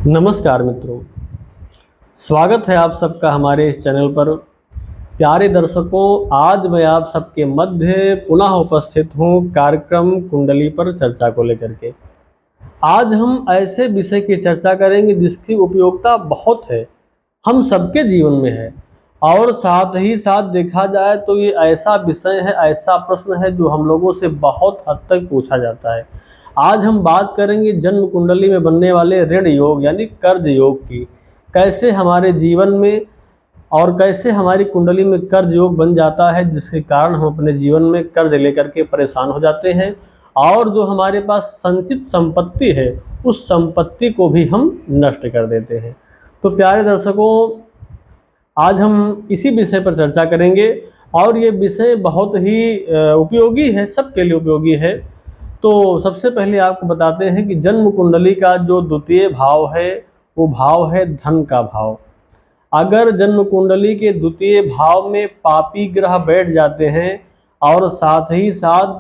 नमस्कार मित्रों, स्वागत है आप सबका हमारे इस चैनल पर। प्यारे दर्शकों, आज मैं आप सबके मध्य पुनः उपस्थित हूँ कार्यक्रम कुंडली पर चर्चा को लेकर के। आज हम ऐसे विषय की चर्चा करेंगे जिसकी उपयोगिता बहुत है, हम सबके जीवन में है, और साथ ही साथ देखा जाए तो ये ऐसा विषय है, ऐसा प्रश्न है जो हम लोगों से बहुत हद तक पूछा जाता है। आज हम बात करेंगे जन्म कुंडली में बनने वाले ऋण योग यानी कर्ज योग की। कैसे हमारे जीवन में और कैसे हमारी कुंडली में कर्ज योग बन जाता है, जिसके कारण हम अपने जीवन में कर्ज लेकर के परेशान हो जाते हैं, और जो हमारे पास संचित संपत्ति है उस संपत्ति को भी हम नष्ट कर देते हैं। तो प्यारे दर्शकों, आज हम इसी विषय पर चर्चा करेंगे, और ये विषय बहुत ही उपयोगी है, सबके लिए उपयोगी है। तो सबसे पहले आपको बताते हैं कि जन्म कुंडली का जो द्वितीय भाव है वो भाव है धन का भाव। अगर जन्म कुंडली के द्वितीय भाव में पापी ग्रह बैठ जाते हैं और साथ ही साथ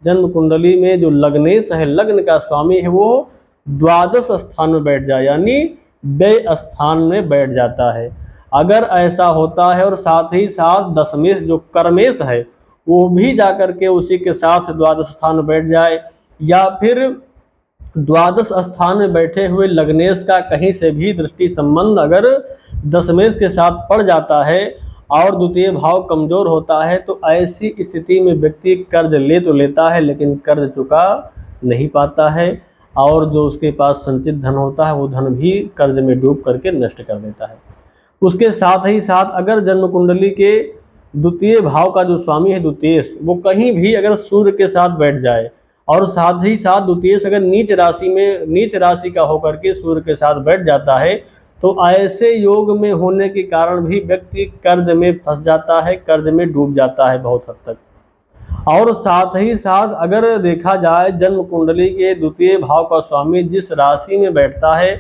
जन्म कुंडली में जो लग्नेश है, लग्न का स्वामी है, वो द्वादश स्थान में बैठ जाए यानी व्यय स्थान में बैठ जाता है। अगर ऐसा होता है और साथ ही साथ दशमेश जो कर्मेश है वो भी जाकर के उसी के साथ द्वादश स्थान में बैठ जाए, या फिर द्वादश स्थान में बैठे हुए लग्नेश का कहीं से भी दृष्टि संबंध अगर दशमेश के साथ पड़ जाता है और द्वितीय भाव कमजोर होता है, तो ऐसी स्थिति में व्यक्ति कर्ज ले तो लेता है लेकिन कर्ज चुका नहीं पाता है, और जो उसके पास संचित धन होता है वो धन भी कर्ज में डूब करके नष्ट कर देता है। उसके साथ ही साथ अगर जन्म कुंडली के द्वितीय भाव का जो स्वामी है द्वितीयेश, वो कहीं भी अगर सूर्य के साथ बैठ जाए और साथ ही साथ द्वितीयेश अगर नीच राशि का होकर के सूर्य के साथ बैठ जाता है, तो ऐसे योग में होने के कारण भी व्यक्ति कर्ज में फंस जाता है, कर्ज में डूब जाता है बहुत हद तक। और साथ ही साथ अगर देखा जाए जन्म कुंडली के द्वितीय भाव का स्वामी जिस राशि में बैठता है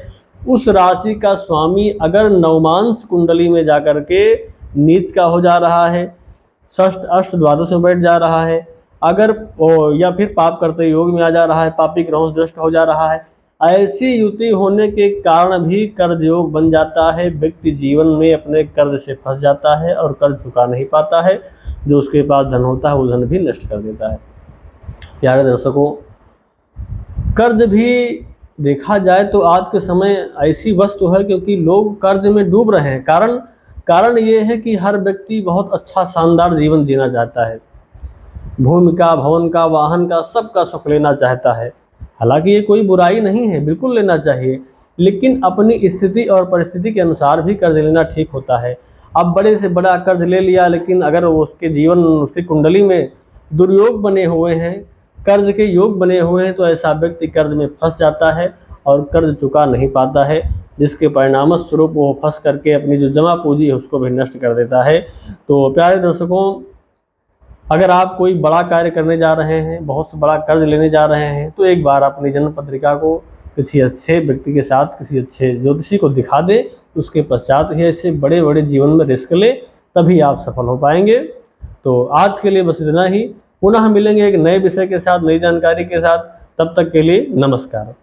उस राशि का स्वामी अगर नवमांश कुंडली में जाकर के नीच का हो जा रहा है, षष्ठ अष्ट द्वादश में बैठ जा रहा है, अगर या फिर पाप करते योग में आ जा रहा है, पापी ग्रहों से दृष्ट हो जा रहा है, ऐसी युति होने के कारण भी कर्ज योग बन जाता है। व्यक्ति जीवन में अपने कर्ज से फंस जाता है और कर्ज चुका नहीं पाता है, जो उसके पास धन होता है वो धन भी नष्ट कर देता है। प्यारे दर्शकों, कर्ज भी देखा जाए तो आज के समय ऐसी वस्तु है क्योंकि लोग कर्ज में डूब रहे हैं। कारण ये है कि हर व्यक्ति बहुत अच्छा शानदार जीवन जीना चाहता है, भूमि का, भवन का, वाहन का, सबका सुख लेना चाहता है। हालांकि ये कोई बुराई नहीं है, बिल्कुल लेना चाहिए, लेकिन अपनी स्थिति और परिस्थिति के अनुसार भी कर्ज लेना ठीक होता है। अब बड़े से बड़ा कर्ज ले लिया, लेकिन अगर उसके जीवन, उसकी कुंडली में दुर्योग बने हुए हैं, कर्ज के योग बने हुए हैं, तो ऐसा व्यक्ति कर्ज में फंस जाता है और कर्ज चुका नहीं पाता है, जिसके परिणाम स्वरूप वो फंस करके अपनी जो जमा पूंजी है उसको भी नष्ट कर देता है। तो प्यारे दर्शकों, अगर आप कोई बड़ा कार्य करने जा रहे हैं, बहुत बड़ा कर्ज लेने जा रहे हैं, तो एक बार अपनी जन्म पत्रिका को किसी अच्छे व्यक्ति के साथ, किसी अच्छे ज्योतिषी को दिखा दें, उसके पश्चात ही ऐसे बड़े बड़े जीवन में रिस्क ले, तभी आप सफल हो पाएंगे। तो आज के लिए बस इतना ही, पुनः मिलेंगे एक नए विषय के साथ, नई जानकारी के साथ। तब तक के लिए नमस्कार।